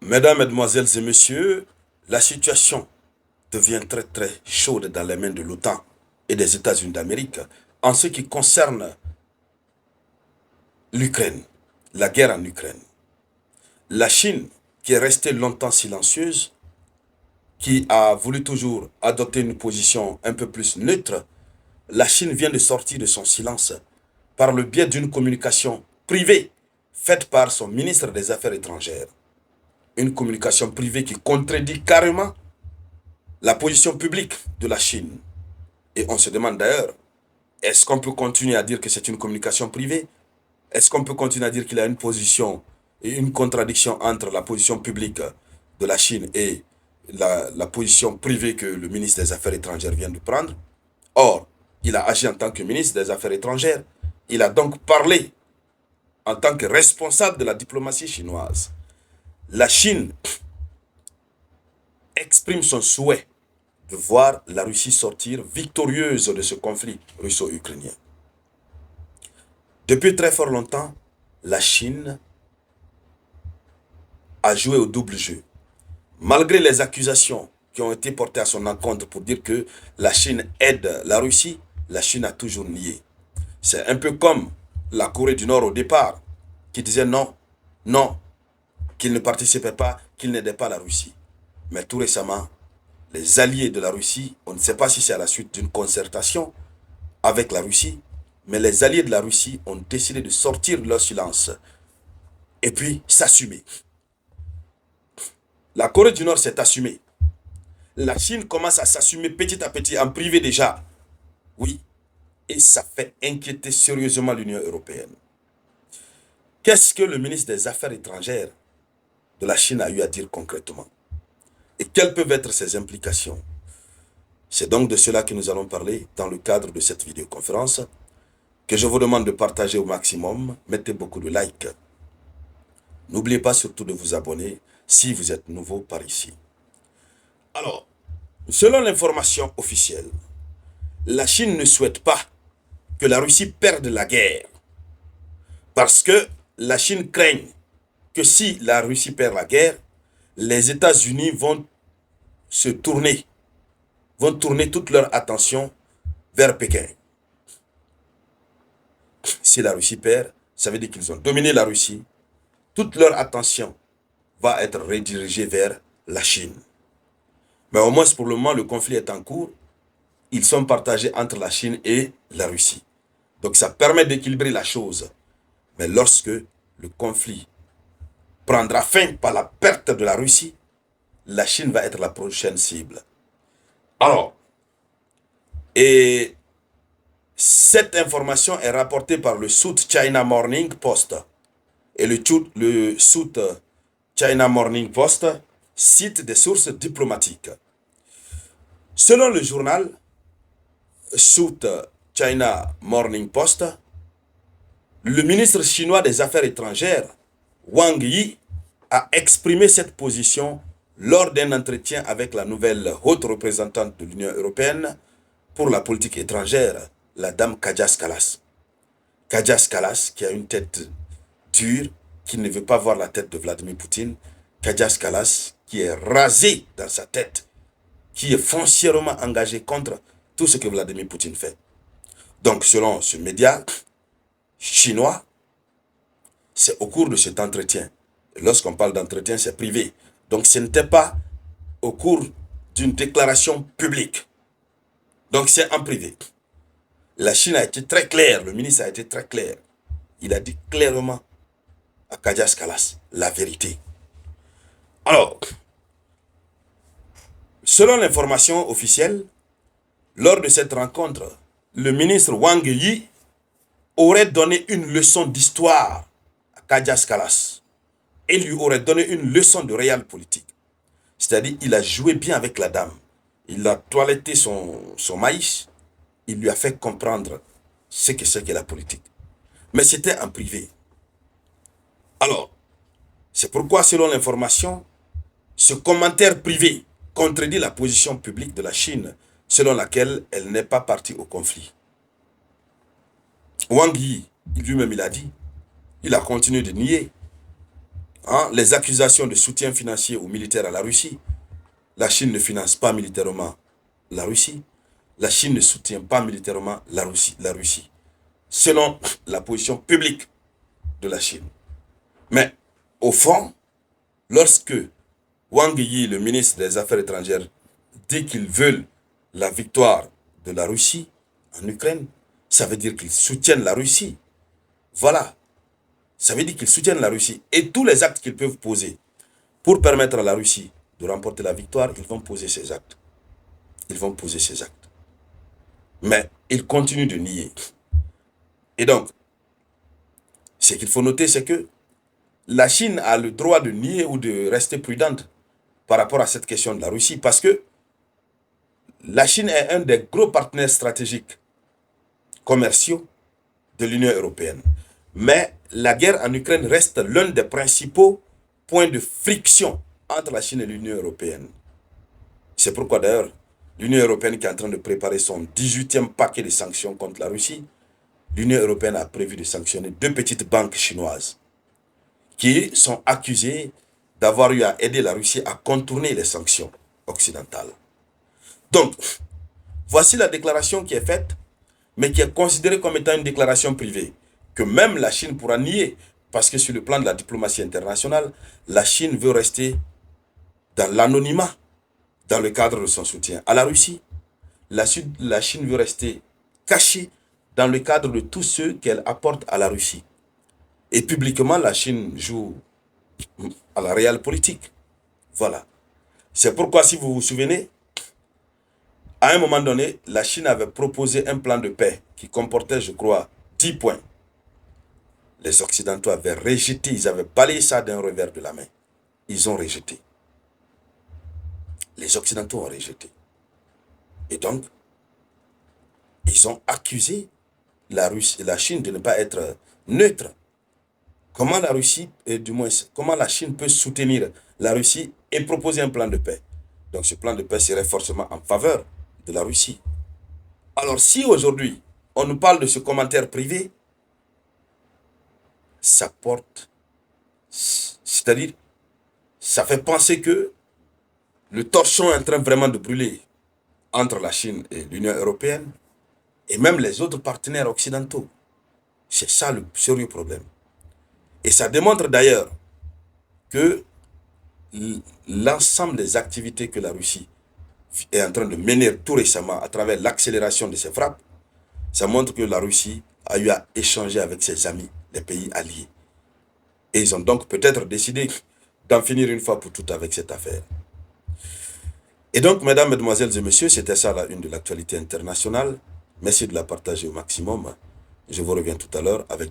Mesdames, Mesdemoiselles et Messieurs, la situation devient très très chaude dans les mains de l'OTAN et des États-Unis d'Amérique en ce qui concerne l'Ukraine, la guerre en Ukraine. La Chine, qui est restée longtemps silencieuse, qui a voulu toujours adopter une position un peu plus neutre, la Chine vient de sortir de son silence par le biais d'une communication privée faite par son ministre des Affaires étrangères. Une communication privée qui contredit carrément la position publique de la Chine. Et on se demande d'ailleurs, est-ce qu'on peut continuer à dire que c'est une communication privée? Est-ce qu'on peut continuer à dire qu'il y a une position et une contradiction entre la position publique de la Chine et la position privée que le ministre des Affaires étrangères vient de prendre? Or, il a agi en tant que ministre des Affaires étrangères. Il a donc parlé en tant que responsable de la diplomatie chinoise. La Chine exprime son souhait de voir la Russie sortir victorieuse de ce conflit russo-ukrainien. Depuis très fort longtemps, la Chine a joué au double jeu. Malgré les accusations qui ont été portées à son encontre pour dire que la Chine aide la Russie, la Chine a toujours nié. C'est un peu comme la Corée du Nord au départ, qui disait non, non, qu'il ne participait pas, qu'il n'aidait pas la Russie. Mais tout récemment, les alliés de la Russie, on ne sait pas si c'est à la suite d'une concertation avec la Russie, mais les alliés de la Russie ont décidé de sortir de leur silence et puis s'assumer. La Corée du Nord s'est assumée. La Chine commence à s'assumer petit à petit, en privé déjà. Oui, et ça fait inquiéter sérieusement l'Union européenne. Qu'est-ce que le ministre des Affaires étrangères de la Chine a eu à dire concrètement? Et quelles peuvent être ses implications? C'est donc de cela que nous allons parler dans le cadre de cette vidéoconférence que je vous demande de partager au maximum. Mettez beaucoup de likes. N'oubliez pas surtout de vous abonner si vous êtes nouveau par ici. Alors, selon l'information officielle, la Chine ne souhaite pas que la Russie perde la guerre parce que la Chine craint que si la Russie perd la guerre, les États-Unis vont tourner toute leur attention vers Pékin. Si la Russie perd, ça veut dire qu'ils ont dominé la Russie. Toute leur attention va être redirigée vers la Chine. Mais au moins pour le moment, le conflit est en cours. Ils sont partagés entre la Chine et la Russie. Donc ça permet d'équilibrer la chose. Mais lorsque le conflit prendra fin par la perte de la Russie, la Chine va être la prochaine cible. Alors, et cette information est rapportée par le South China Morning Post. Et le South China Morning Post cite des sources diplomatiques. Selon le journal South China Morning Post, le ministre chinois des Affaires étrangères, Wang Yi, a exprimé cette position lors d'un entretien avec la nouvelle haute représentante de l'Union européenne pour la politique étrangère, la dame Kaja Kallas. Kaja Kallas, qui a une tête dure, qui ne veut pas voir la tête de Vladimir Poutine. Kaja Kallas, qui est rasé dans sa tête, qui est foncièrement engagé contre tout ce que Vladimir Poutine fait. Donc, selon ce média chinois, c'est au cours de cet entretien. Lorsqu'on parle d'entretien, c'est privé. Donc, ce n'était pas au cours d'une déclaration publique. Donc, c'est en privé. La Chine a été très claire, le ministre a été très clair. Il a dit clairement à Kaja Kallas la vérité. Alors, selon l'information officielle, lors de cette rencontre, le ministre Wang Yi aurait donné une leçon d'histoire à Kaja Kallas et lui aurait donné une leçon de réel politique. C'est-à-dire, il a joué bien avec la dame. Il a toiletté son maïs. Il lui a fait comprendre ce que c'est que la politique. Mais c'était en privé. Alors, c'est pourquoi, selon l'information, ce commentaire privé contredit la position publique de la Chine, selon laquelle elle n'est pas partie au conflit. Wang Yi, lui-même, il a dit, il a continué de nier. hein, les accusations de soutien financier ou militaire à la Russie. La Chine ne finance pas militairement la Russie. La Chine ne soutient pas militairement la Russie, selon la position publique de la Chine. Mais au fond, lorsque Wang Yi, le ministre des Affaires étrangères, dit qu'ils veulent la victoire de la Russie en Ukraine, ça veut dire qu'ils soutiennent la Russie. Voilà. Ça veut dire qu'ils soutiennent la Russie. Et tous les actes qu'ils peuvent poser pour permettre à la Russie de remporter la victoire, ils vont poser ces actes. Ils vont poser ces actes. Mais ils continuent de nier. Et donc, ce qu'il faut noter, c'est que la Chine a le droit de nier ou de rester prudente par rapport à cette question de la Russie, parce que la Chine est un des gros partenaires stratégiques commerciaux de l'Union européenne. Mais la guerre en Ukraine reste l'un des principaux points de friction entre la Chine et l'Union européenne. C'est pourquoi d'ailleurs, l'Union européenne qui est en train de préparer son 18e paquet de sanctions contre la Russie, l'Union européenne a prévu de sanctionner 2 petites banques chinoises qui sont accusées d'avoir eu à aider la Russie à contourner les sanctions occidentales. Donc, voici la déclaration qui est faite, mais qui est considérée comme étant une déclaration privée, que même la Chine pourra nier, parce que sur le plan de la diplomatie internationale, la Chine veut rester dans l'anonymat dans le cadre de son soutien à la Russie. La Chine veut rester cachée dans le cadre de tout ce qu'elle apporte à la Russie. Et publiquement, la Chine joue à la réelle politique. Voilà. C'est pourquoi, si vous vous souvenez, à un moment donné, la Chine avait proposé un plan de paix qui comportait, je crois, 10 points. Les Occidentaux avaient rejeté, ils avaient balayé ça d'un revers de la main. Ils ont rejeté. Les Occidentaux ont rejeté. Et donc, ils ont accusé la Chine de ne pas être neutre. Comment la Russie, et du moins, comment la Chine peut soutenir la Russie et proposer un plan de paix? Donc ce plan de paix serait forcément en faveur de la Russie. Alors si aujourd'hui, on nous parle de ce commentaire privé, ça porte, c'est-à-dire, ça fait penser que le torchon est en train vraiment de brûler entre la Chine et l'Union européenne et même les autres partenaires occidentaux. C'est ça le sérieux problème. Et ça démontre d'ailleurs que l'ensemble des activités que la Russie est en train de mener tout récemment à travers l'accélération de ses frappes, ça montre que la Russie a eu à échanger avec ses amis, les pays alliés. Et ils ont donc peut-être décidé d'en finir une fois pour toutes avec cette affaire. Et donc, mesdames, mesdemoiselles et messieurs, c'était ça la une de l'actualité internationale. Merci de la partager au maximum. Je vous reviens tout à l'heure avec